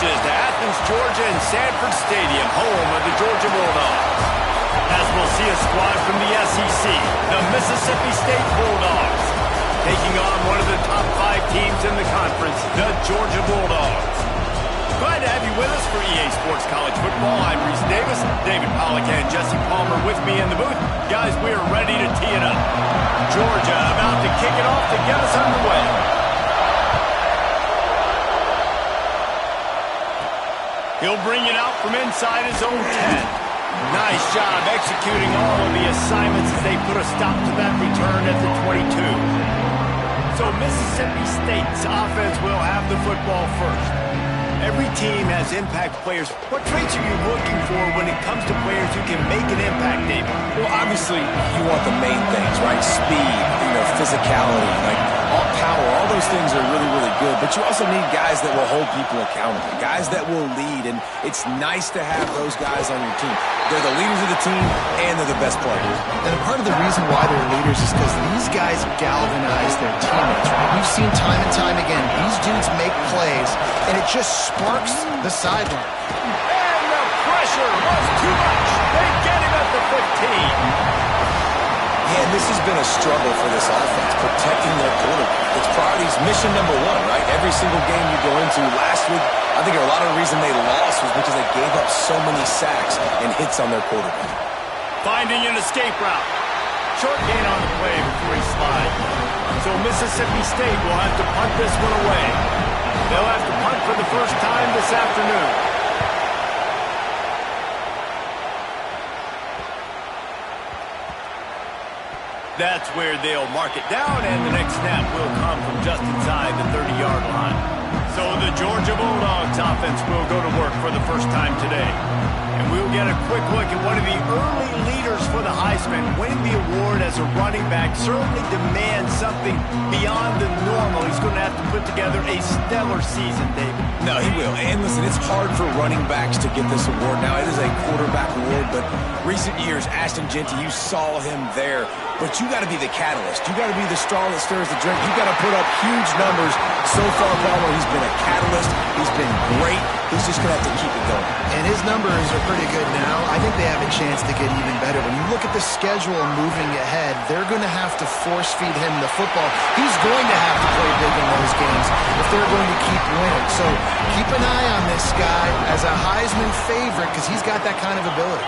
pitches to Athens, Georgia and Sanford Stadium, home of the Georgia Bulldogs. As we'll see a squad from the SEC, the Mississippi State Bulldogs, taking on one of the top 5 teams in the conference, the Georgia Bulldogs. Glad to have you with us for EA Sports College Football. I'm Reese Davis, David Pollack and Jesse Palmer with me in the booth. Guys, we are ready to tee it up. Georgia about to kick it off to get us underway. He'll bring it out from inside his own 10. Nice job executing all of the assignments as they put a stop to that return at the 22. So Mississippi State's offense will have the football first. Every team has impact players. What traits are you looking for when it comes to players who can make an impact, David? Well, obviously, you want the main things, right? Speed, physicality, all power. All those things are really, really good. But you also need guys that will hold people accountable, guys that will lead. And it's nice to have those guys on your team. They're the leaders of the team, and they're the best players. And part of the reason why they're leaders is because these guys galvanize their teammates, right? We've seen time and time again, these dudes make plays, and it just sparks the sideline. And the pressure was too much. They get him at the 15. Yeah, and this has been a struggle for this offense, protecting their quarterback. It's priorities, mission number 1, right? Every single game you go into. Last week, I think a lot of the reason they lost was because they gave up so many sacks and hits on their quarterback. Finding an escape route. Short gain on the play before he slides. So Mississippi State will have to punt this one away. They'll have to punt for the first time this afternoon. That's where they'll mark it down, and the next snap will come from just inside the 30-yard line. So the Georgia Bulldogs offense will go to work for the first time today. And we'll get a quick look at one of the early leaders for the Heisman. Winning the award as a running back certainly demands something beyond the normal. He's going to have to put together a stellar season, David. No, he will. And listen, it's hard for running backs to get this award. Now, it is a quarterback award, but recent years, Ashton Jeanty, you saw him there. But you got to be the catalyst. You got to be the straw that stirs the drink. You got to put up huge numbers. So far, Palmer, he's been a catalyst. He's been great. He's just going to have to keep it going. And his numbers are pretty good now. I think they have a chance to get even better. When you look at the schedule moving ahead, they're going to have to force-feed him the football. He's going to have to play big in those games if they're going to keep winning. So keep an eye on this guy as a Heisman favorite because he's got that kind of ability.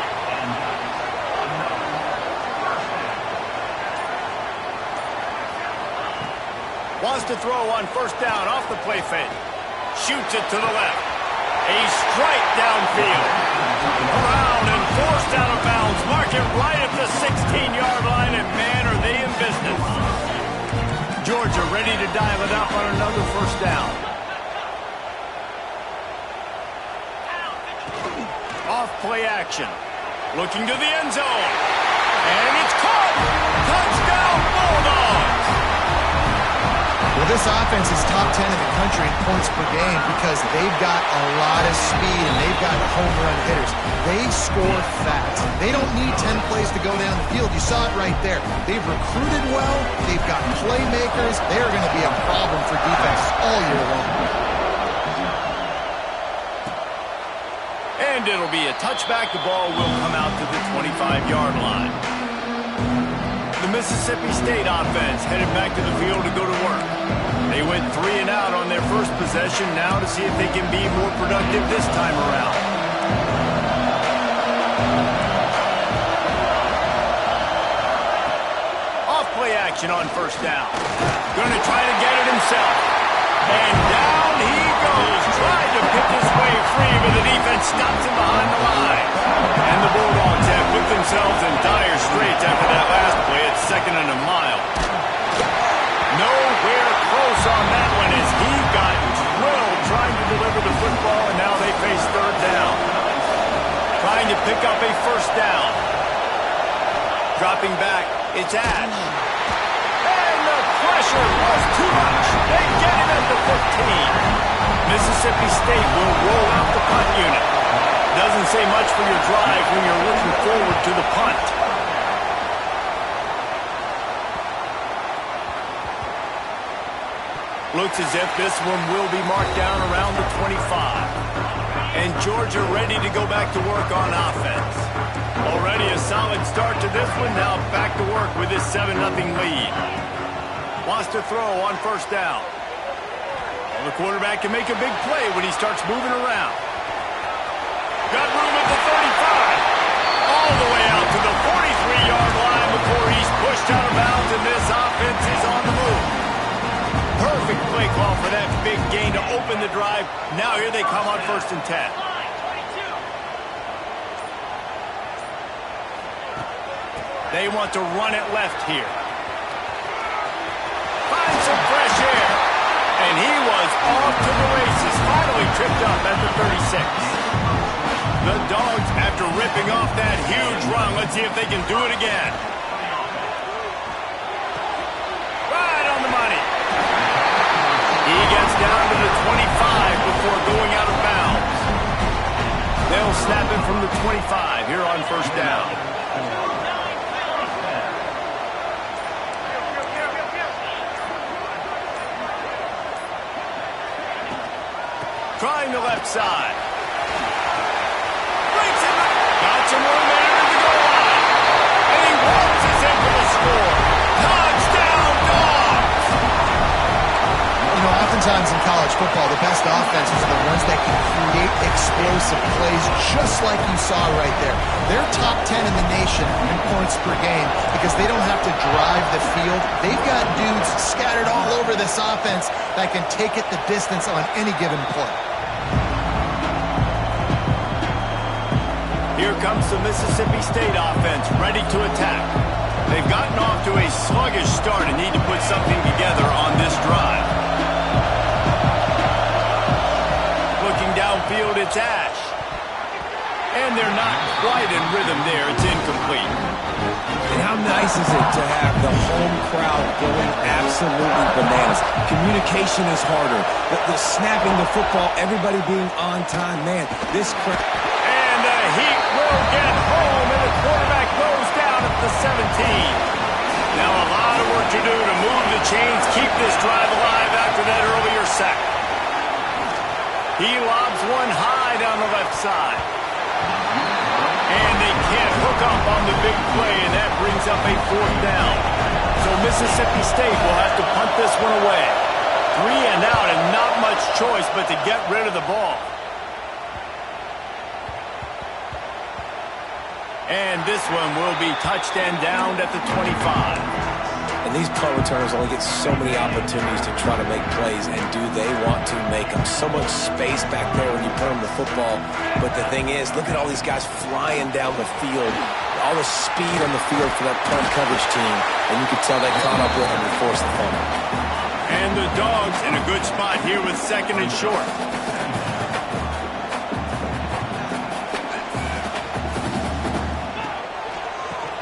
Wants to throw on first down off the play fake. Shoots it to the left. A strike downfield. Around and forced out of bounds. Mark it right at the 16-yard line, and man, are they in business. Georgia ready to dial it up on another first down. Off play action. Looking to the end zone. And it's caught. Touchdown, Bulldogs. Well, this offense is top 10 in the country in points per game because they've got a lot of speed and they've got home run hitters. They score fast. They don't need 10 plays to go down the field. You saw it right there. They've recruited well. They've got playmakers. They're going to be a problem for defense all year long. And it'll be a touchback. The ball will come out to the 25-yard line. The Mississippi State offense headed back to the field to go to work. They went 3 and out on their first possession, now to see if they can be more productive this time around. Off play action on first down. Going to try to get it himself. And down he goes. Tried to pick his way free, but the defense stops him behind the line. And the Bulldogs have put themselves in dire straits after that last play at 2nd and a mile. Nowhere close on that one as he got drilled trying to deliver the football, and now they face third down. Trying to pick up a first down. Dropping back, it's Ash. And the pressure was too much. They get him at the 15. Mississippi State will roll out the punt unit. Doesn't say much for your drive when you're looking forward to the punt. Looks as if this one will be marked down around the 25. And Georgia ready to go back to work on offense. Already a solid start to this one. Now back to work with this 7-0 lead. Wants to throw on first down. Well, the quarterback can make a big play when he starts moving around. Got room at the 35. All the way out to the 43-yard line before he's pushed out of bounds, and this offense is on the move. Perfect play call for that big gain to open the drive. Now here they come on 1st and 10. They want to run it left here. Find some fresh air. And he was off to the races. Finally tripped up at the 36. The Dogs, after ripping off that huge run, let's see if they can do it again. Right on the money. He gets down to the 25 before going out of bounds. They'll snap him from the 25 here on 1st down. Trying the left side. Breaks him. Got some room there to the goal line. And he walks us in for the score. Touchdown, Dogs! You know, oftentimes in college football, the best offenses are the ones that can create explosive plays just like you saw right there. They're top 10 in the nation in points per game because they don't have to drive the field. They've got dudes scattered all over this offense that can take it the distance on any given play. Here comes the Mississippi State offense, ready to attack. They've gotten off to a sluggish start and need to put something together on this drive. Looking downfield, it's Ash. And they're not quite in rhythm there. It's incomplete. And how nice is it to have the home crowd going absolutely bananas? Communication is harder. The snapping the football, everybody being on time. Man, this crowd... And the Heat will get home, and the quarterback goes down at the 17. Now a lot of work to do to move the chains, keep this drive alive after that earlier sack. He lobs one high down the left side. And they can't hook up on the big play, and that brings up a 4th down. So Mississippi State will have to punt this one away. 3 and out, and not much choice but to get rid of the ball. And this one will be touched and downed at the 25. And these punt returners only get so many opportunities to try to make plays, and do they want to make them? So much space back there when you put them the football. But the thing is, look at all these guys flying down the field. All the speed on the field for that punt coverage team. And you can tell they caught up with them and forced the fumble. And the Dogs in a good spot here with 2nd and short.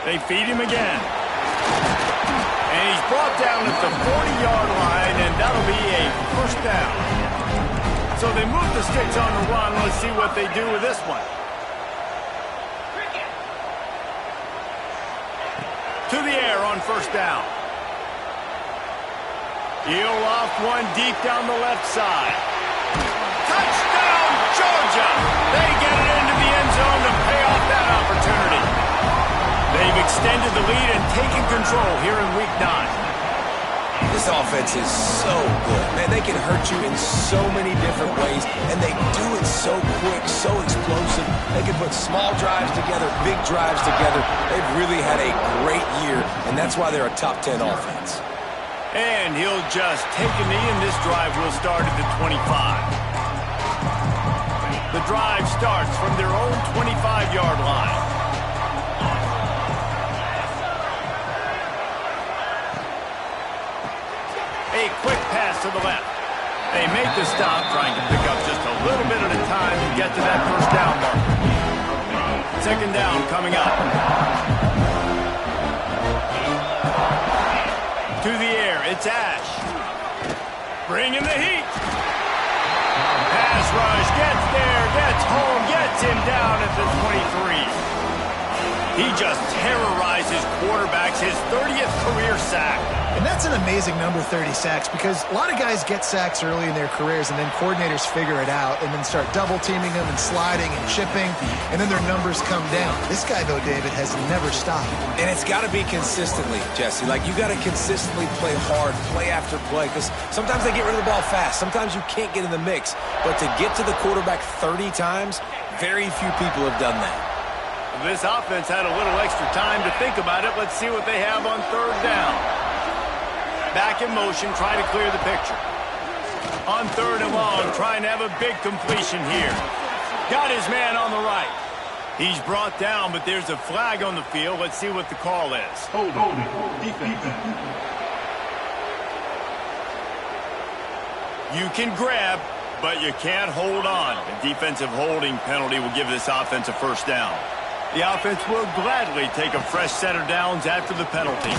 They feed him again. And he's brought down at the 40-yard line, and that'll be a 1st down. So they move the sticks on the run. Let's see what they do with this one. To the air on 1st down. He'll loft one deep down the left side. Touchdown, Georgia! They get it into the end zone to pay off that opportunity. They've extended the lead and taken control here in Week 9. This offense is so good. Man, they can hurt you in so many different ways, and they do it so quick, so explosive. They can put small drives together, big drives together. They've really had a great year, and that's why they're a top 10 offense. And he'll just take a knee, and this drive will start at the 25. The drive starts from their own 25-yard line. A quick pass to the left. They make the stop, trying to pick up just a little bit at a time to get to that 1st down marker. 2nd down coming up. To the air, it's Ash. Bringing the heat. Pass rush, gets there, gets home, gets him down at the 23. He just terrorizes quarterbacks, his 30th career sack. And that's an amazing number, 30 sacks, because a lot of guys get sacks early in their careers, and then coordinators figure it out and then start double-teaming them and sliding and chipping, and then their numbers come down. This guy, though, David, has never stopped. And it's got to be consistently, Jesse. Like, you got to consistently play hard, play after play, because sometimes they get rid of the ball fast. Sometimes you can't get in the mix. But to get to the quarterback 30 times, very few people have done that. This offense had a little extra time to think about it. Let's see what they have on third down. Back in motion, try to clear the picture. On third and long, trying to have a big completion here. Got his man on the right. He's brought down, but there's a flag on the field. Let's see what the call is. Defense. You can grab, but you can't hold on. A defensive holding penalty will give this offense a first down. The offense will gladly take a fresh set of downs after the penalty.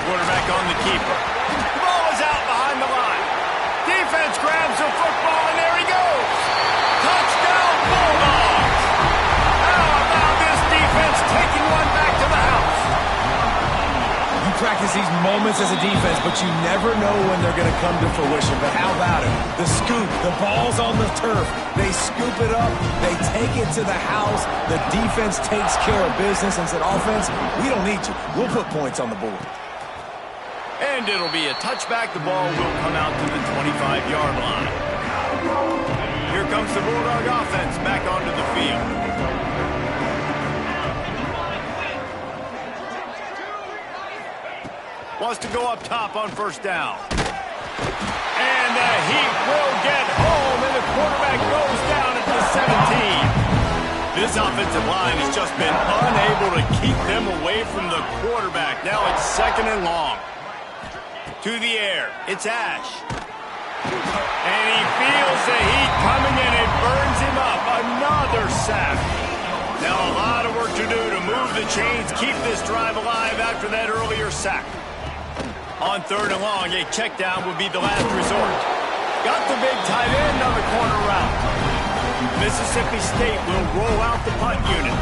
Quarterback on the keeper. The ball is out behind the line. Defense grabs the football, and there he goes. Touchdown, Bulldogs. How about this defense taking one back to the house? You practice these moments as a defense, but you never know when they're going to come to fruition. But how about it? The scoop, the ball's on the turf. They scoop it up. They take it to the house. The defense takes care of business and said, offense, we don't need you. We'll put points on the board. And it'll be a touchback. The ball will come out to the 25-yard line. Here comes the Bulldog offense back onto the field. Wants to go up top on first down. And the Heat will get home, and the quarterback goes down at the 17. This offensive line has just been unable to keep them away from the quarterback. Now it's second and long. To the air, it's Ash. And he feels the heat coming in and burns him up. Another sack. Now a lot of work to do to move the chains, keep this drive alive after that earlier sack. On third and long, a check down would be the last resort. Got the big tight end on the corner route. Mississippi State will roll out the punt unit.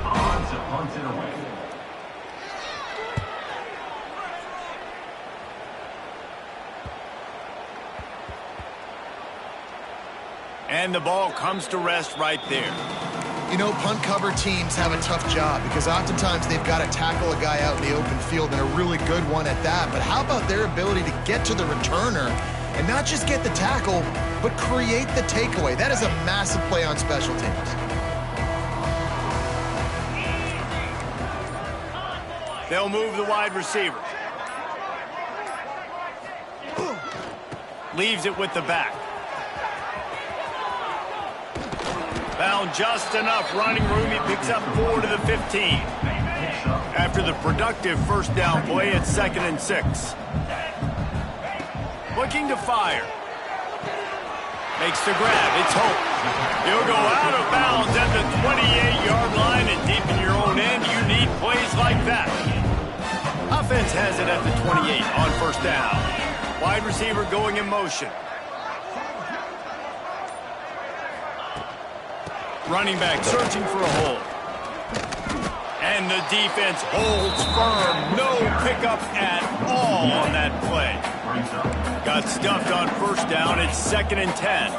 On to punt it away. And the ball comes to rest right there. You know, punt cover teams have a tough job because oftentimes they've got to tackle a guy out in the open field, and a really good one at that. But how about their ability to get to the returner and not just get the tackle, but create the takeaway? That is a massive play on special teams. They'll move the wide receiver. Leaves it with the back. Found just enough running room. He picks up 4 to the 15. After the productive first down play, it's 2nd and 6. Looking to fire. Makes the grab. It's Hope. He'll go out of bounds at the 28-yard line, and deep in your own end, you need plays like that. Offense has it at the 28 on first down. Wide receiver going in motion. Running back searching for a hole. And the defense holds firm. No pickup at all on that play. Got stuffed on first down. It's 2nd and 10.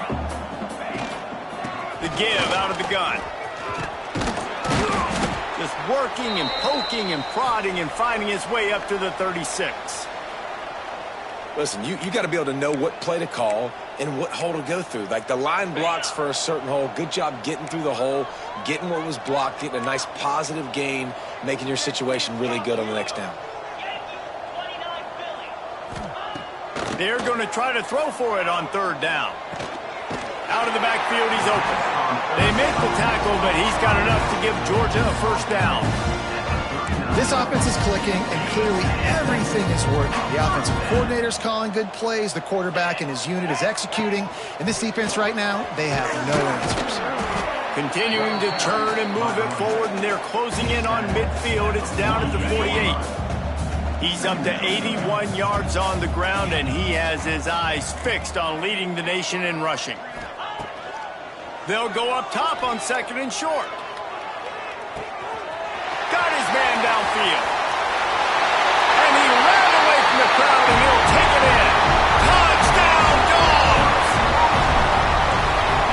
The give out of the gun. Just working and poking and prodding and finding his way up to the 36. Listen, you got to be able to know what play to call and what hole to go through. Like, the line blocks for a certain hole. Good job getting through the hole, getting what was blocked, getting a nice positive gain, making your situation really good on the next down. They're going to try to throw for it on third down. Out of the backfield, he's open. They make the tackle, but he's got enough to give Georgia a first down. This offense is clicking, and clearly everything is working. The offensive coordinator's calling good plays. The quarterback and his unit is executing. And this defense right now, they have no answers. Continuing to turn and move it forward, and they're closing in on midfield. It's down at the 48. He's up to 81 yards on the ground, and he has his eyes fixed on leading the nation in rushing. They'll go up top on 2nd and short. Got his downfield. And he ran away from the crowd, and he'll take it in. Touchdown, Dogs!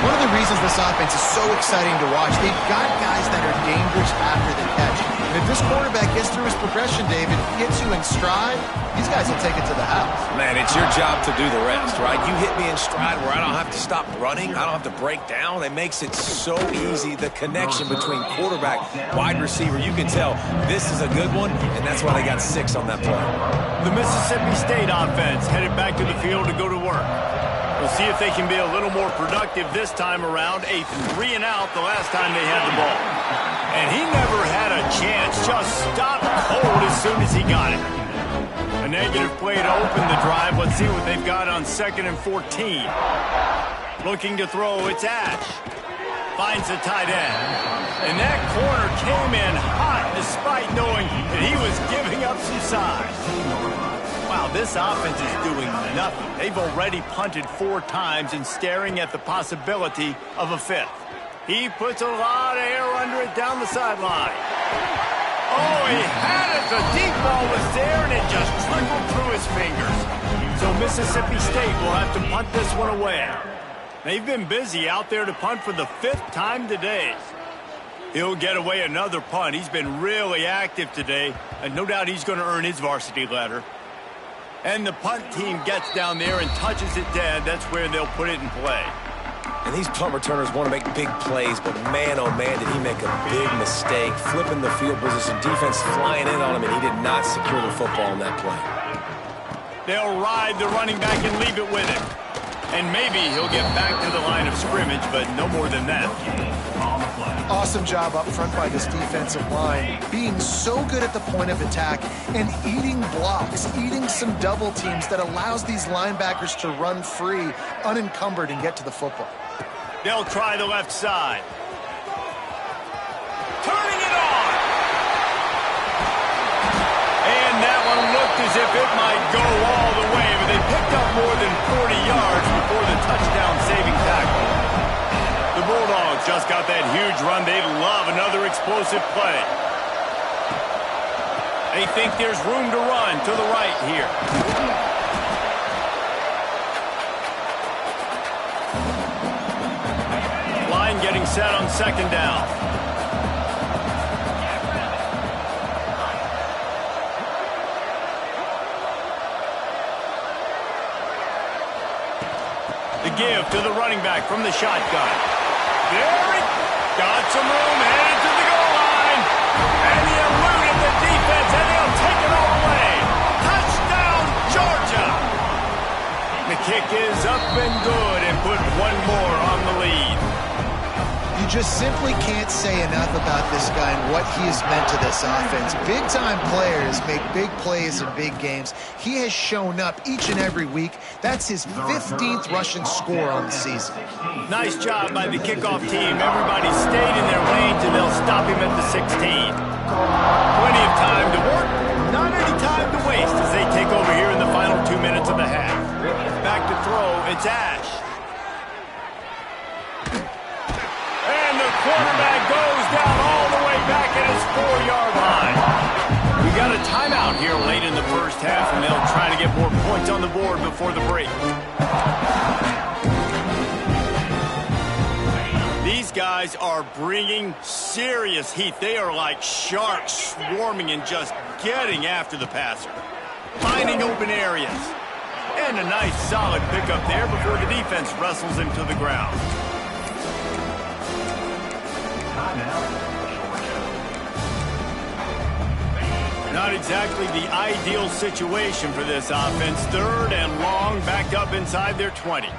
One of the reasons this offense is so exciting to watch, they've got guys that are dangerous after the catch. And if this quarterback gets through his progression, David, gets you in stride, these guys will take it to the house. Man, it's your job to do the rest, right? You hit me in stride where I don't have to stop running. I don't have to break down. It makes it so easy. The connection between quarterback, wide receiver, you can tell this is a good one, and that's why they got 6 on that play. The Mississippi State offense headed back to the field to go to work. We'll see if they can be a little more productive this time around. 8th and 3 and out the last time they had the ball. And he never had a chance. Just stopped cold as soon as he got it. A negative play to open the drive. Let's see what they've got on 2nd and 14. Looking to throw, it's Ash. Finds the tight end. And that corner came in hot despite knowing that he was giving up some size. Wow, this offense is doing nothing. They've already punted 4 times and staring at the possibility of a 5th. He puts a lot of air under it down the sideline. Oh, he had it. The deep ball was there, and it just trickled through his fingers. So Mississippi State will have to punt this one away. They've been busy out there to punt for the 5th time today. He'll get away another punt. He's been really active today, and no doubt he's going to earn his varsity letter. And the punt team gets down there and touches it dead. That's where they'll put it in play. And these punt returners want to make big plays, but man, oh man, did he make a big mistake. Flipping the field position, defense flying in on him, and he did not secure the football on that play. They'll ride the running back and leave it with him. And maybe he'll get back to the line of scrimmage, but no more than that. Awesome job up front by this defensive line, being so good at the point of attack and eating blocks, eating some double teams that allows these linebackers to run free, unencumbered, and get to the football. They'll try the left side. Turning it on! And that one looked as if it might go all the way, but they picked up more than 40 yards before the touchdown-saving tackle. The Bulldogs just got that huge run. They love another explosive play. They think there's room to run to the right here. Line getting set on 2nd down. The give to the running back from the shotgun. There he got some room, headed to the goal line. And he eluded the defense, and they'll take it all away. Touchdown, Georgia! The kick is up and good and put one more on the lead. You just simply can't say enough about this guy and what he has meant to this offense. Big-time players make big plays in big games. He has shown up each and every week. That's his 15th rushing score on the season. Nice job by the kickoff team. Everybody stayed in their lanes, and they'll stop him at the 16. Plenty of time to work, not any time to waste as they take over here in the final 2 minutes of the half. Back to throw, it's Ash. And the quarterback goes down all the way back at his 4-yard line. We got a timeout here late in the first half, and they'll try to get more points on the board before the break. These guys are bringing serious heat. They are like sharks swarming and just getting after the passer. Finding open areas. And a nice solid pickup there before the defense wrestles him to the ground. Not exactly the ideal situation for this offense. 3rd and long, backed up inside their 20.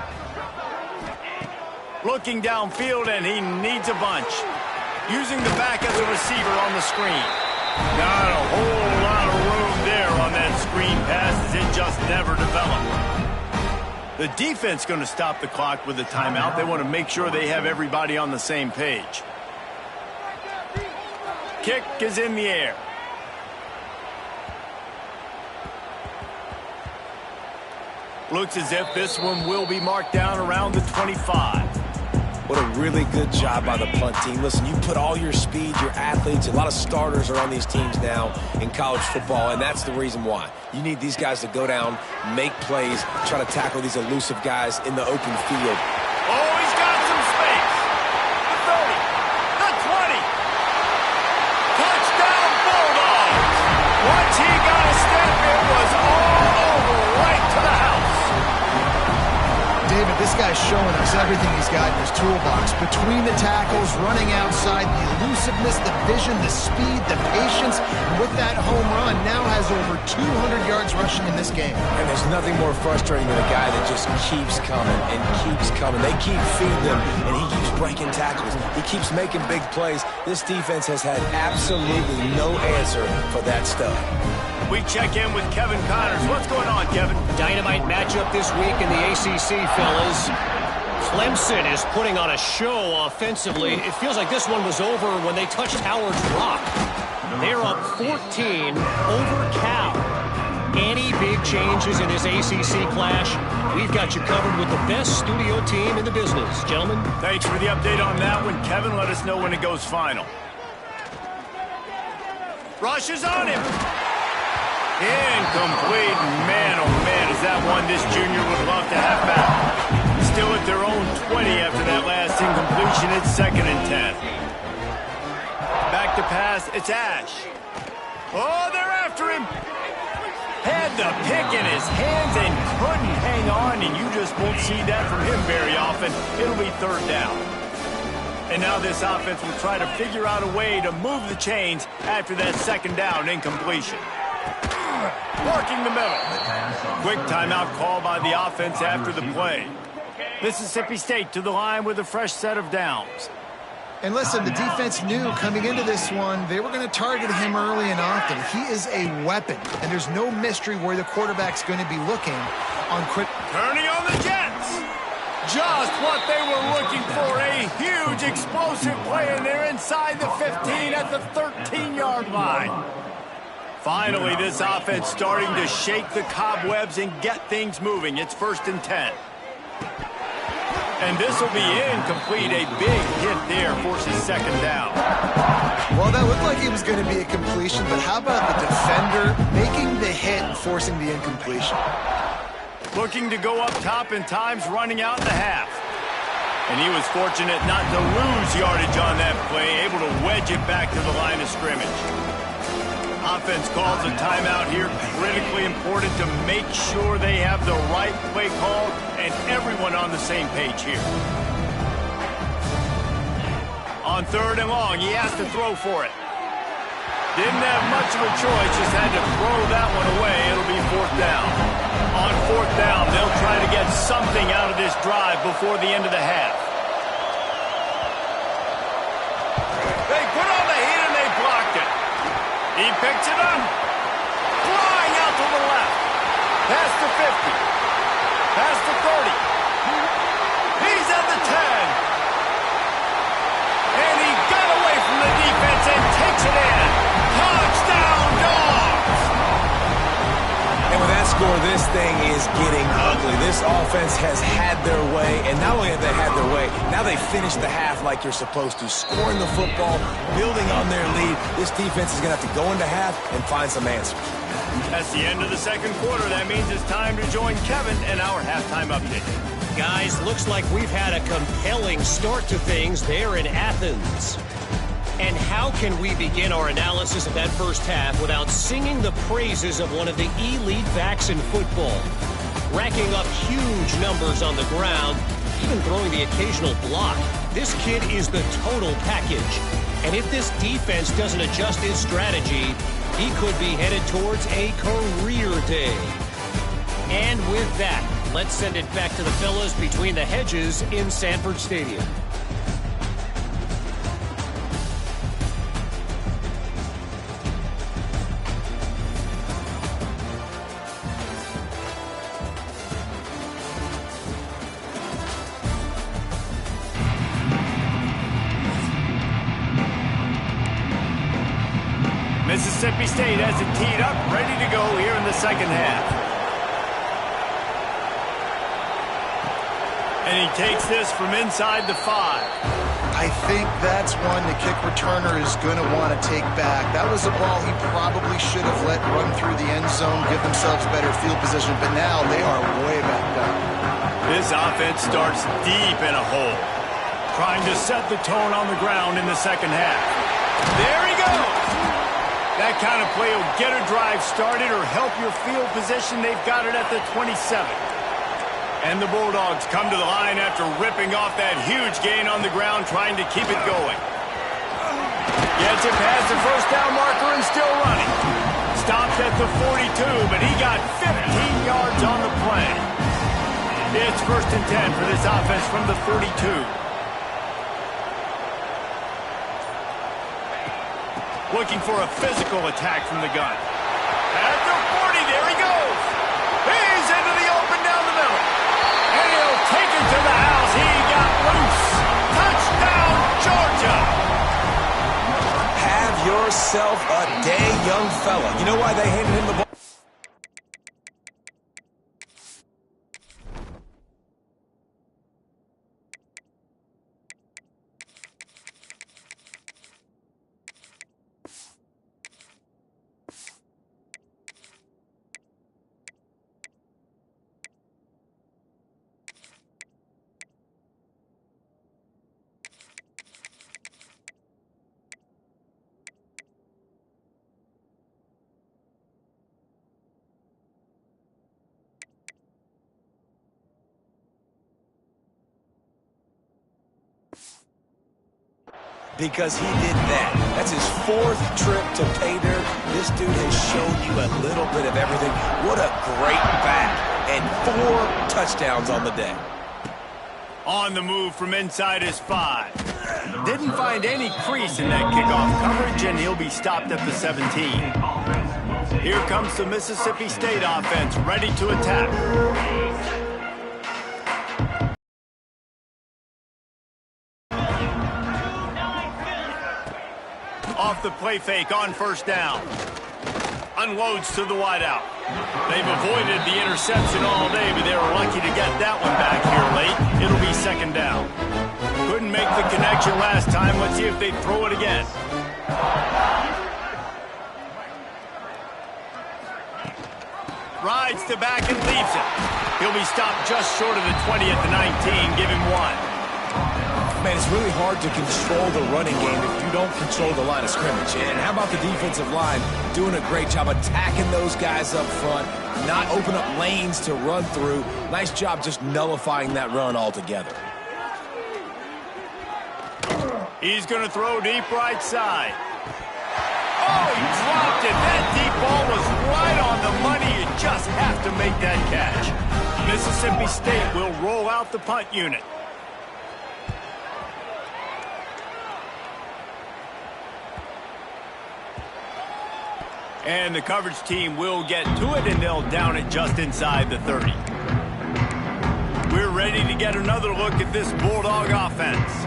Looking downfield, and he needs a bunch. Using the back as a receiver on the screen. Not a whole lot of room there on that screen pass as it just never developed. The defense going to stop the clock with a timeout. They want to make sure they have everybody on the same page. Kick is in the air. Looks as if this one will be marked down around the 25. What a really good job by the punt team. Listen, you put all your speed, your athletes, a lot of starters are on these teams now in college football, and that's the reason why. You need these guys to go down, make plays, try to tackle these elusive guys in the open field. Oh, he's got some space. The 30, the 20. Touchdown Bulldogs. Once he got a step, it was all over right to the house. David, this guy's showing us everything he's got in his toolbox. Between the tackles, running outside, the elusiveness, the vision, the speed, the patience. And with that home run, now has over 200 yards rushing in this game. And there's nothing more frustrating than a guy that just keeps coming and keeps coming. They keep feeding him, and he keeps breaking tackles. He keeps making big plays. This defense has had absolutely no answer for that stuff. We check in with Kevin Connors. What's going on, Kevin? Dynamite matchup this week in the ACC, fellas. Clemson is putting on a show offensively. It feels like this one was over when they touched Howard's Rock. They're up 14 over Cal. Any big changes in this ACC clash? We've got you covered with the best studio team in the business. Gentlemen. Thanks for the update on that one, Kevin. Let us know when it goes final. Rush is on him. Incomplete. Man, oh man, is that one this junior would love to have back. Still at their own 20 after that last incompletion. It's 2nd and 10. Back to pass. It's Ash. Oh, they're after him. Had the pick in his hands and couldn't hang on, and you just won't see that from him very often. It'll be 3rd down. And now this offense will try to figure out a way to move the chains after that 2nd down incompletion. Working the middle. Quick timeout call by the offense after the play. Mississippi State to the line with a fresh set of downs. And listen, the defense knew coming into this one, they were going to target him early and often. He is a weapon, and there's no mystery where the quarterback's going to be looking on quick. Turning on the Jets. Just what they were looking for. A huge explosive play, and they're inside the 15 at the 13-yard line. Finally, this offense starting to shake the cobwebs and get things moving. It's 1st and 10. And this will be incomplete. A big hit there forces 2nd down. Well, that looked like it was going to be a completion, but how about the defender making the hit and forcing the incompletion? Looking to go up top in times, running out in the half. And he was fortunate not to lose yardage on that play, able to wedge it back to the line of scrimmage. Offense calls a timeout here. Critically important to make sure they have the right play call and everyone on the same page here. On 3rd and long, he has to throw for it. Didn't have much of a choice, just had to throw that one away. It'll be 4th down. On 4th down, they'll try to get something out of this drive before the end of the half. They put on the heat and they blocked it. He picks it up. Flying out to the left. Past the 50. Past the 30. He's at the 10. And he got away from the defense and takes it in. Touchdown, Dogs! And with that score, this thing is getting ugly. This offense has had their way, and not only have they had their way, now they finish the half like you're supposed to, scoring the football, building on their lead. This defense is going to have to go into half and find some answers. That's the end of the 2nd quarter. That means it's time to join Kevin and our halftime update. Guys, looks like we've had a compelling start to things there in Athens. And how can we begin our analysis of that first half without singing the praises of one of the elite backs in football? Racking up huge numbers on the ground, even throwing the occasional block. This kid is the total package. And if this defense doesn't adjust its strategy, he could be headed towards a career day. And with that, let's send it back to the fellas between the hedges in Sanford Stadium. Mississippi State has it teed up, ready to go here in the 2nd half. And he takes this from inside the 5. I think that's one the kick returner is going to want to take back. That was a ball he probably should have let run through the end zone, give themselves better field position, but now they are way back up. This offense starts deep in a hole, trying to set the tone on the ground in the second half. There he goes! That kind of play will get a drive started or help your field position. They've got it at the 27. And the Bulldogs come to the line after ripping off that huge gain on the ground, trying to keep it going. Gets it past the first down marker and still running. Stopped at the 42, but he got 15 yards on the play. It's 1st and 10 for this offense from the 42. Looking for a physical attack from the gun. At the 40, there he goes. He's into the open down the middle. And he'll take it to the house. He got loose. Touchdown, Georgia. Have yourself a day, young fella. You know why they handed him the ball? Because he did that. That's his 4th trip to pay dirt. This dude has shown you a little bit of everything. What a great back. And 4 touchdowns on the day. On the move from inside his 5. Didn't find any crease in that kickoff coverage, and he'll be stopped at the 17. Here comes the Mississippi State offense, ready to attack. Off the play fake on 1st down. Unloads to the wideout. They've avoided the interception all day, but they were lucky to get that one back here late. It'll be 2nd down. Couldn't make the connection last time. Let's see if they throw it again. Rides to back and leaves it. He'll be stopped just short of the 20 at the 19. Give him 1. Man, it's really hard to control the running game if you don't control the line of scrimmage. And how about the defensive line doing a great job attacking those guys up front, not open up lanes to run through. Nice job just nullifying that run altogether. He's going to throw deep right side. Oh, he dropped it. That deep ball was right on the money. You just have to make that catch. Mississippi State will roll out the punt unit. And the coverage team will get to it, and they'll down it just inside the 30. We're ready to get another look at this Bulldog offense.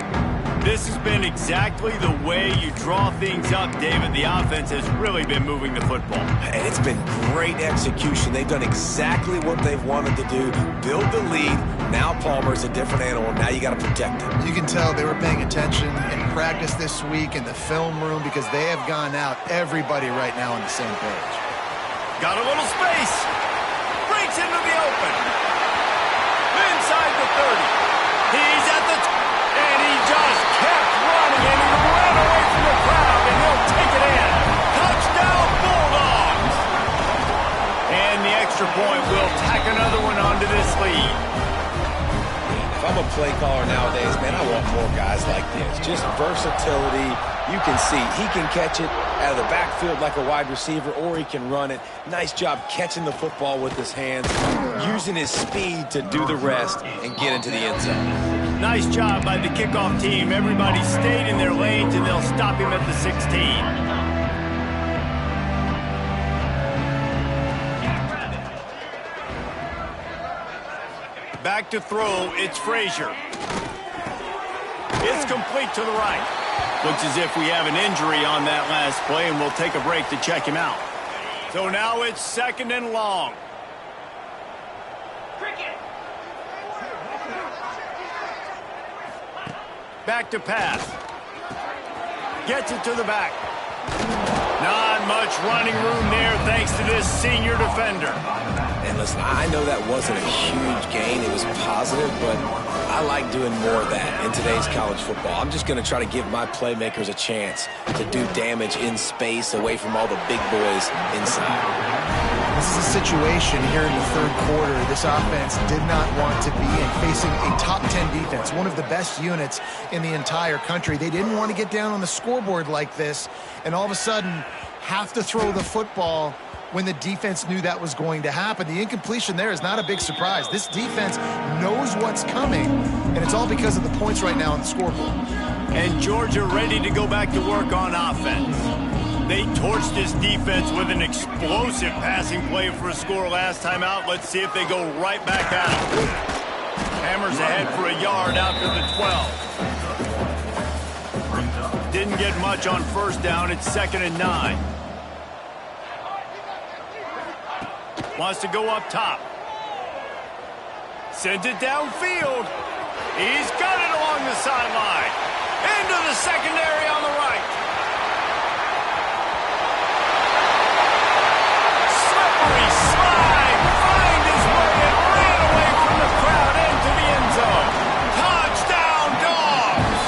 This has been exactly the way you draw things up, David. The offense has really been moving the football. And it's been great execution. They've done exactly what they've wanted to do. Build the lead. Now Palmer's a different animal. Now you got to protect him. You can tell they were paying attention in practice this week in the film room because they have gone out everybody right now on the same page. Got a little space. Breaks into the open. Inside the 30. He's at the... And he just kept running, and he ran away from the crowd, and he'll take it in. Touchdown, Bulldogs! And the extra point will tack another one onto this lead. If I'm a play caller nowadays, man, I want more guys like this. Just versatility. You can see he can catch it out of the backfield like a wide receiver, or he can run it. Nice job catching the football with his hands, using his speed to do the rest and get into the end zone. Nice job by the kickoff team. Everybody stayed in their lanes, and they'll stop him at the 16. Back to throw, it's Frazier. It's complete to the right. Looks as if we have an injury on that last play, and we'll take a break to check him out. So now it's 2nd and long. Back to pass. Gets it to the back. Not much running room there thanks to this senior defender. And listen, I know that wasn't a huge gain. It was positive, but I like doing more of that in today's college football. I'm just going to try to give my playmakers a chance to do damage in space away from all the big boys inside. This is a situation here in the third quarter this offense did not want to be in, facing a top 10 defense, one of the best units in the entire country. They didn't want to get down on the scoreboard like this and all of a sudden have to throw the football when the defense knew that was going to happen. The incompletion there is not a big surprise. This defense knows what's coming, and it's all because of the points right now on the scoreboard. And Georgia ready to go back to work on offense. They torched this defense with an explosive passing play for a score last time out. Let's see if they go right back at it. Hammers ahead for a yard out to the 12. Didn't get much on first down. It's 2nd and 9. Wants to go up top. Sends it downfield. He's got it along the sideline. Into the secondary on the right. Slippery slide. Find his way and ran away from the crowd into the end zone. Touchdown, Dogs!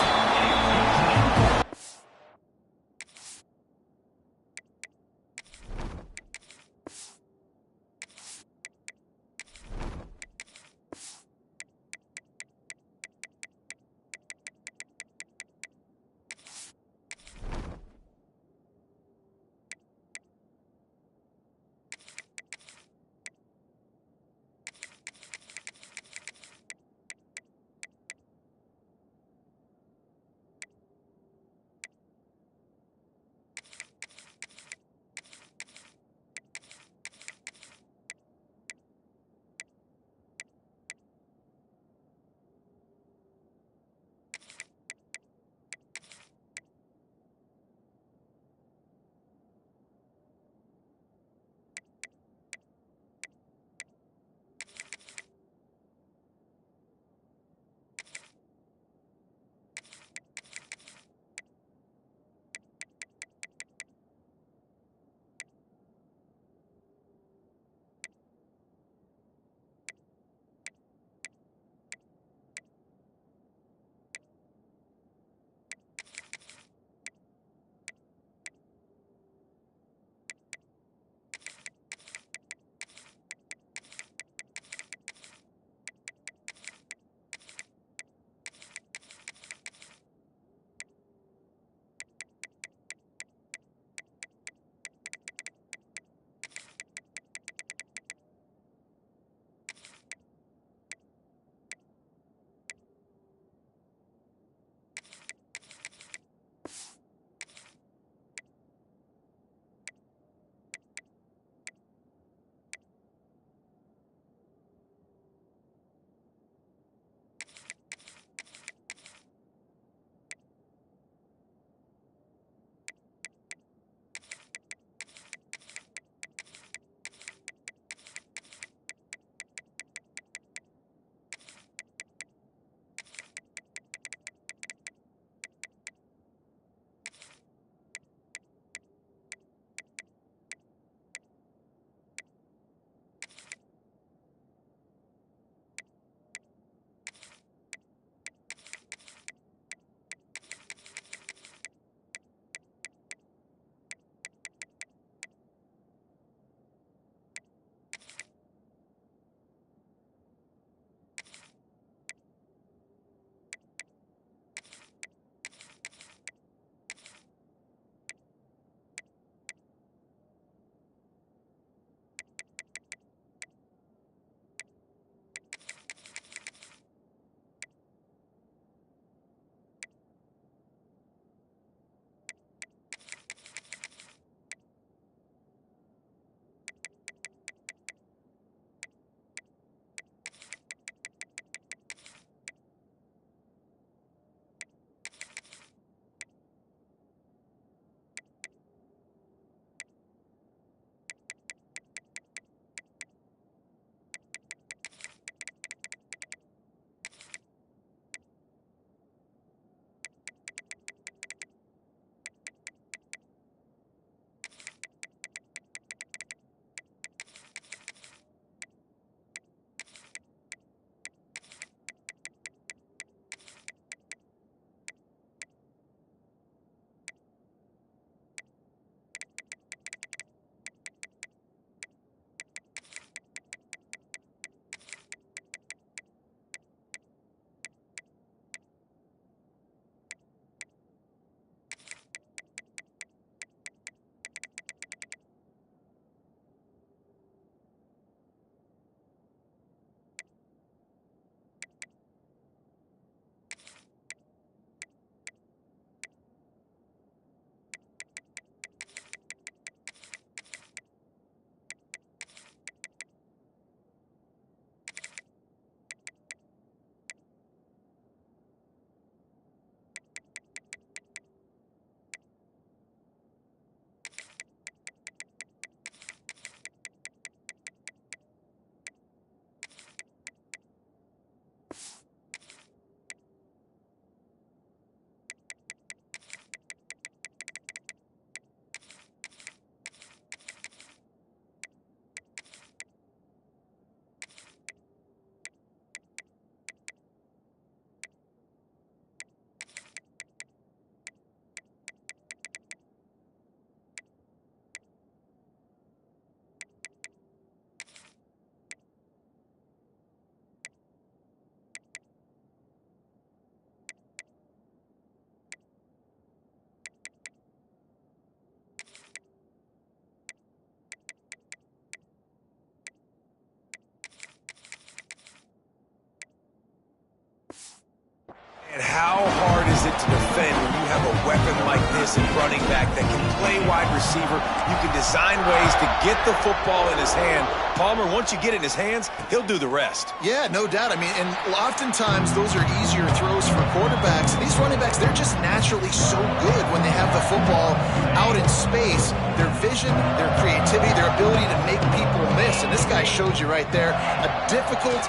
And how hard is it to defend when you have a weapon like this in running back that can play wide receiver? You can design ways to get the football in his hand. Palmer, once you get it in his hands, he'll do the rest. Yeah, no doubt. I mean, and oftentimes those are easier throws for quarterbacks. These running backs, they're just naturally so good when they have the football out in space. Their vision, their creativity, their ability to make people miss. And this guy showed you right there, a difficult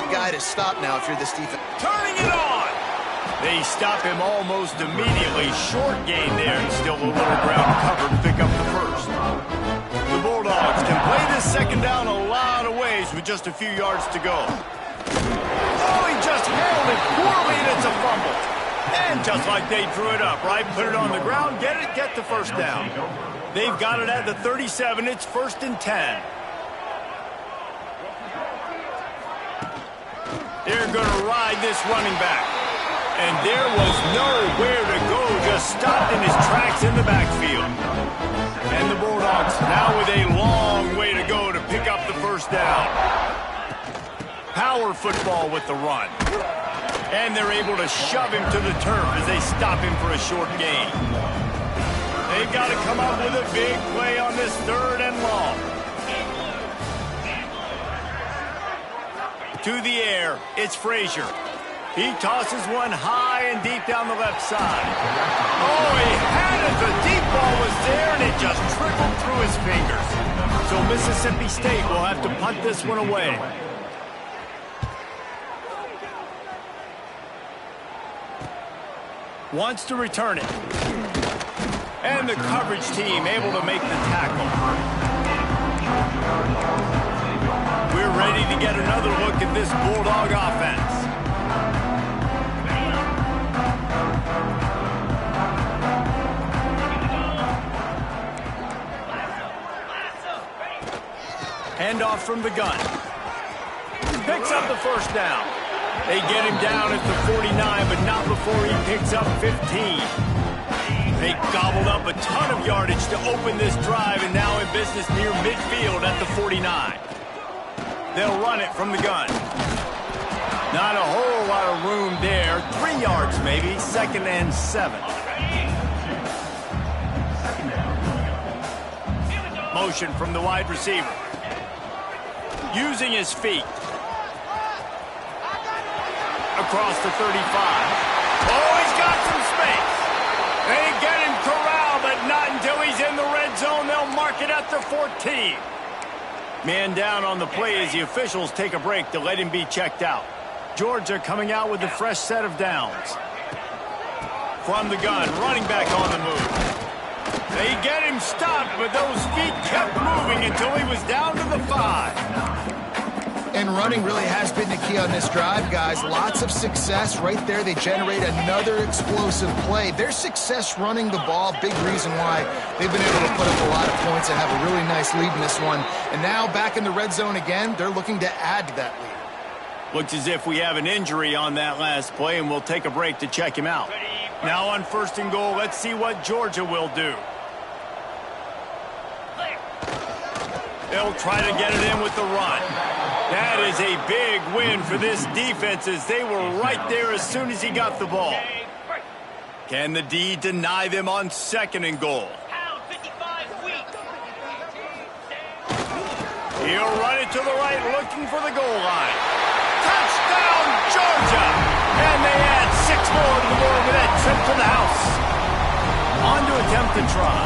guy to stop now if you're this defense. Turning it on. They stop him almost immediately. Short gain there, and still a little ground cover to pick up the first. The Bulldogs can play this second down a lot of ways with just a few yards to go. Oh, he just handled it poorly, and it's a fumble. And just like they drew it up, right? Put it on the ground, get the first down. They've got it at the 37. It's 1st and 10. They're going to ride this running back. And there was nowhere to go, just stopped in his tracks in the backfield. And the Bulldogs now with a long way to go to pick up the first down. Power football with the run. And they're able to shove him to the turf as they stop him for a short gain. They've got to come up with a big play on this 3rd and long. To the air, it's Frazier. He tosses one high and deep down the left side. Oh, he had it. The deep ball was there, and it just trickled through his fingers. So Mississippi State will have to punt this one away. Wants to return it. And the coverage team able to make the tackle. We're ready to get another look at this Bulldog offense. Handoff from the gun. Picks up the first down. They get him down at the 49, but not before he picks up 15. They gobbled up a ton of yardage to open this drive, and now in business near midfield at the 49. They'll run it from the gun. Not a whole lot of room there. 3 yards maybe, 2nd and 7. Motion from the wide receiver. Using his feet. Across the 35. Oh, he's got some space. They get him corralled, but not until he's in the red zone. They'll mark it at the 14. Man down on the play as the officials take a break to let him be checked out. Georgia coming out with a fresh set of downs. From the gun, running back on the move. They get him stopped, but those feet kept moving until he was down to the 5. And running really has been the key on this drive, guys. Lots of success right there. They generate another explosive play. Their success running the ball, big reason why they've been able to put up a lot of points and have a really nice lead in this one. And now back in the red zone again, they're looking to add to that lead. Looks as if we have an injury on that last play, and we'll take a break to check him out. Now on 1st and goal, let's see what Georgia will do. They'll try to get it in with the run. That is a big win for this defense as they were right there as soon as he got the ball. Can the D deny them on 2nd and goal? He'll run it to the right, looking for the goal line. Touchdown, Georgia! And they add 6 more to the board with that trip to the house. On to attempt to try.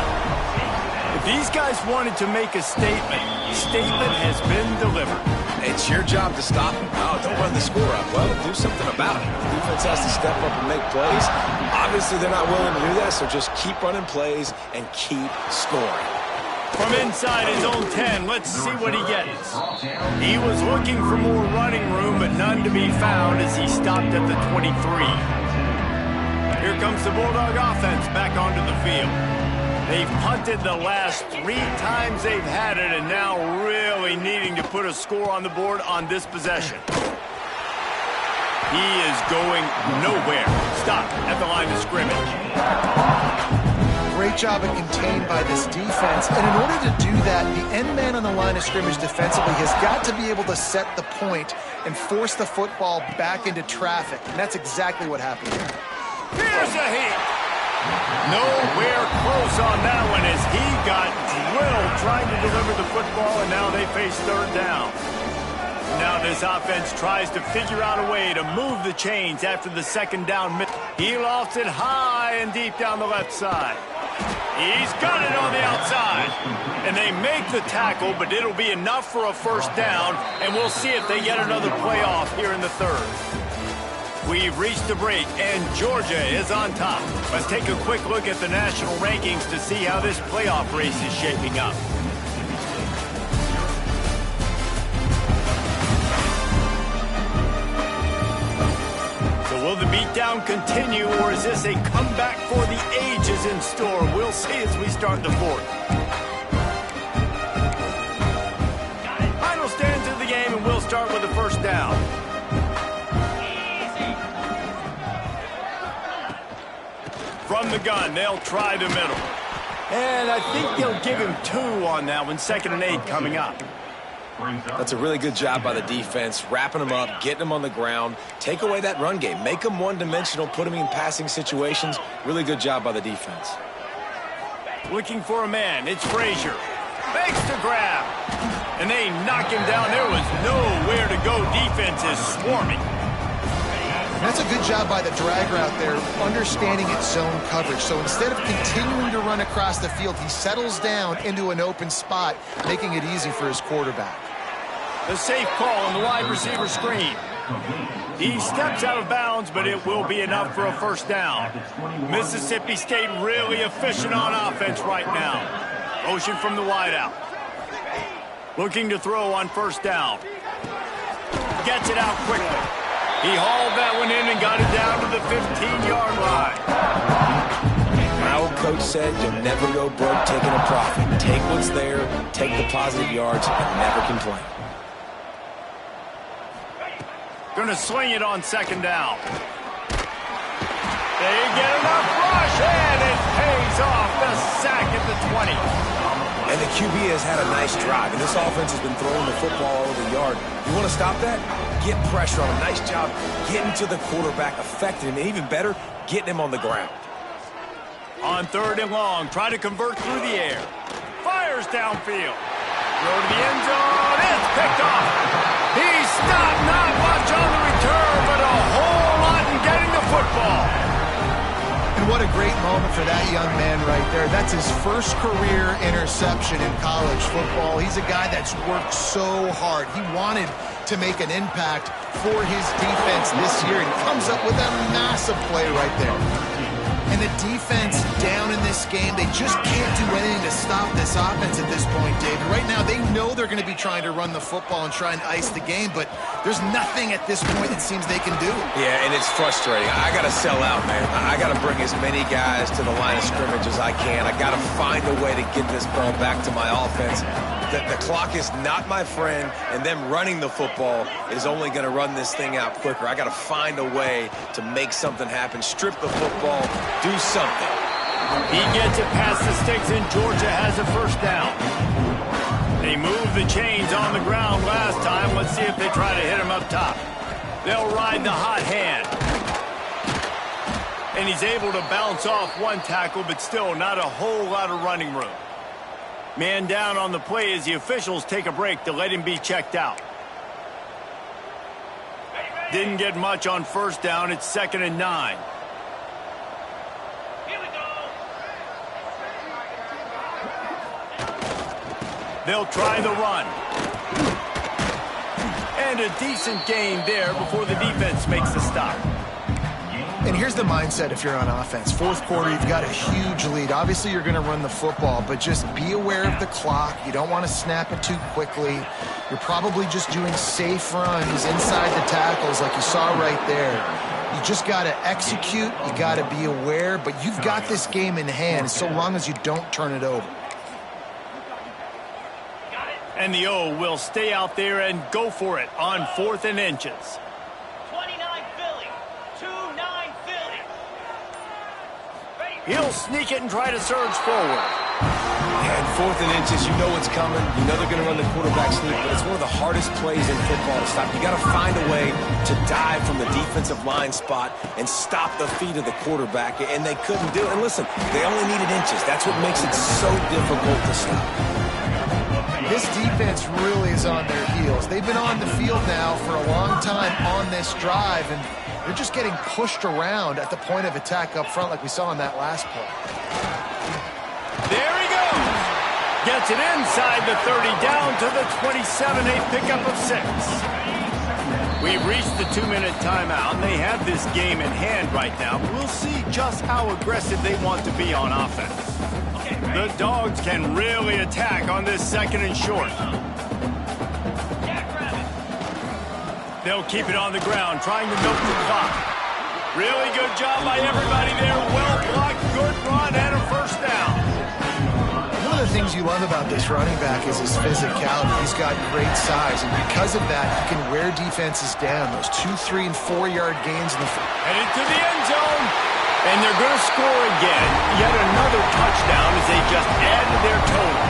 If these guys wanted to make a statement has been delivered. It's your job to stop them. Oh, don't run the score up. Well, do something about it. The defense has to step up and make plays. Obviously, they're not willing to do that, so just keep running plays and keep scoring. From inside his own 10, let's see what he gets. He was looking for more running room, but none to be found as he stopped at the 23. Here comes the Bulldog offense back onto the field. They've punted the last 3 times they've had it, and now really needing to put a score on the board on this possession. He is going nowhere. Stop at the line of scrimmage. great job of contained by this defense. And in order to do that, the end man on the line of scrimmage defensively has got to be able to set the point and force the football back into traffic. And that's exactly what happened here. Here's a hit. Nowhere close on that one as he got drilled trying to deliver the football, and now they face third down. Now this offense tries to figure out a way to move the chains after the second down. He lofts it high and deep down the left side. He's got it on the outside. And they make the tackle, but it'll be enough for a first down, and we'll see if they get another playoff here in the third. We've reached the break, and Georgia is on top. Let's take a quick look at the national rankings to see how this playoff race is shaping up. Will the beatdown continue, or is this a comeback for the ages in store? We'll see as we start the fourth. Final stands of the game, and we'll start with the first down. From the gun, they'll try the middle. And I think they'll give him 2 on that one. 2nd and 8 coming up. That's a really good job by the defense, wrapping them up, getting them on the ground, take away that run game, make them one-dimensional, put them in passing situations. Really good job by the defense. Looking for a man, it's Frazier. Makes the grab. And they knock him down. There was nowhere to go. Defense is swarming. That's a good job by the drag route there, understanding its zone coverage. So instead of continuing to run across the field, he settles down into an open spot, making it easy for his quarterback. The safe call on the wide receiver screen. He steps out of bounds, but it will be enough for a first down. Mississippi State really efficient on offense right now. Motion from the wideout. Looking to throw on first down. Gets it out quickly. He hauled that one in and got it down to the 15-yard line. My old coach said you'll never go broke taking a profit. Take what's there, take the positive yards, and never complain. Gonna swing it on 2nd down. They get enough rush, and it pays off. The sack at the 20. And the QB has had a nice drive, and this offense has been throwing the football all over the yard. You want to stop that? Get pressure on him. Nice job getting to the quarterback, affecting him, and even better, getting him on the ground. On 3rd and long, try to convert through the air. Fires downfield. Throw to the end zone. It's picked off. He stopped, not much on the return, but a whole lot in getting the football. And what a great moment for that young man right there. That's his first career interception in college football. He's a guy that's worked so hard. He wanted to make an impact for his defense this year, and he comes up with a massive play right there. And the defense down in this game, they just can't do anything to stop this offense at this point, David. Right now, they know they're going to be trying to run the football and try and ice the game, but there's nothing at this point it seems they can do. Yeah, and it's frustrating. I got to sell out, man. I got to bring as many guys to the line of scrimmage as I can. I got to find a way to get this ball back to my offense. The clock is not my friend, and them running the football is only going to run this thing out quicker. I got to find a way to make something happen, strip the football, do something. He gets it past the sticks, and Georgia has a first down. They moved the chains on the ground last time. Let's see if they try to hit him up top. They'll ride the hot hand. And he's able to bounce off one tackle, but still not a whole lot of running room. Man down on the play as the officials take a break to let him be checked out. Didn't get much on first down. It's 2nd and 9. They'll try the run. And a decent gain there before the defense makes the stop. And here's the mindset if you're on offense. 4th quarter, you've got a huge lead. Obviously, you're going to run the football, but just be aware of the clock. You don't want to snap it too quickly. You're probably just doing safe runs inside the tackles like you saw right there. You just got to execute. You got to be aware, but you've got this game in hand so long as you don't turn it over. And the O will stay out there and go for it on 4th and inches. 29 Philly, 2-9 Philly. He'll sneak it and try to surge forward. And 4th and inches, you know what's coming. You know they're going to run the quarterback sneak, but it's one of the hardest plays in football to stop. You got to find a way to dive from the defensive line spot and stop the feet of the quarterback, and they couldn't do it. And listen, they only needed inches. That's what makes it so difficult to stop. This defense really is on their heels. They've been on the field now for a long time on this drive, and they're just getting pushed around at the point of attack up front like we saw in that last play. There he goes. Gets it inside the 30, down to the 27, a pickup of 6. We've reached the 2-minute timeout, and they have this game in hand right now. We'll see just how aggressive they want to be on offense. The Dogs can really attack on this 2nd and short. They'll keep it on the ground, trying to milk the clock. Really good job by everybody there. Well blocked, good run, and a first down. One of the things you love about this running back is his physicality. He's got great size, and because of that, he can wear defenses down. Those 2, 3, and 4-yard gains in the Headed to the end zone, and they're going to score again. Yet another touchdown as they just add to their total.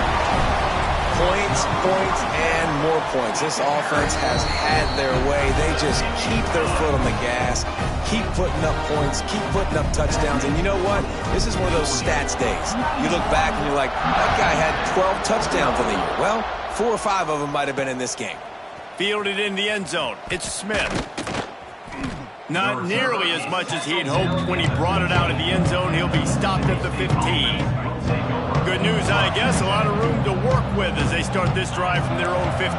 Points, points, and more points. This offense has had their way. They just keep their foot on the gas, keep putting up points, keep putting up touchdowns. And you know what? This is one of those stats days. You look back and you're like, that guy had 12 touchdowns in the year. Well, 4 or 5 of them might have been in this game. Fielded in the end zone. It's Smith. Not nearly as much as he'd hoped when he brought it out of the end zone. He'll be stopped at the 15. Good news, I guess. A lot of room to work with as they start this drive from their own 15.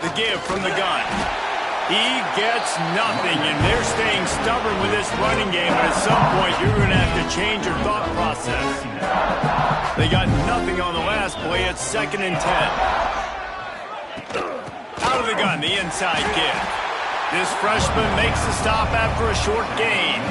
The give from the gun. He gets nothing, and they're staying stubborn with this running game, but at some point you're going to have to change your thought process. They got nothing on the last play. It's 2nd and 10. Out of the gun, the inside give. This freshman makes the stop after a short gain.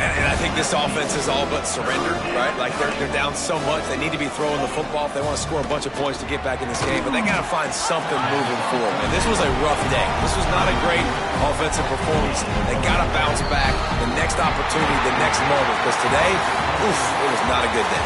And I think this offense is all but surrendered, right? Like they're down so much, they need to be throwing the football if they want to score a bunch of points to get back in this game. But they got to find something moving forward. And this was a rough day. This was not a great offensive performance. They got to bounce back the next opportunity, the next moment. Because today, oof, it was not a good day.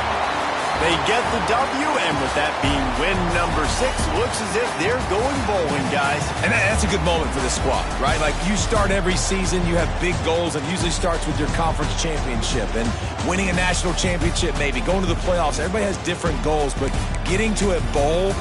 They get the W, and with that being win number 6, looks as if they're going bowling, guys. And that's a good moment for this squad, right? Like, you start every season, you have big goals, and it usually starts with your conference championship and winning a national championship, maybe going to the playoffs. Everybody has different goals, but getting to a bowl,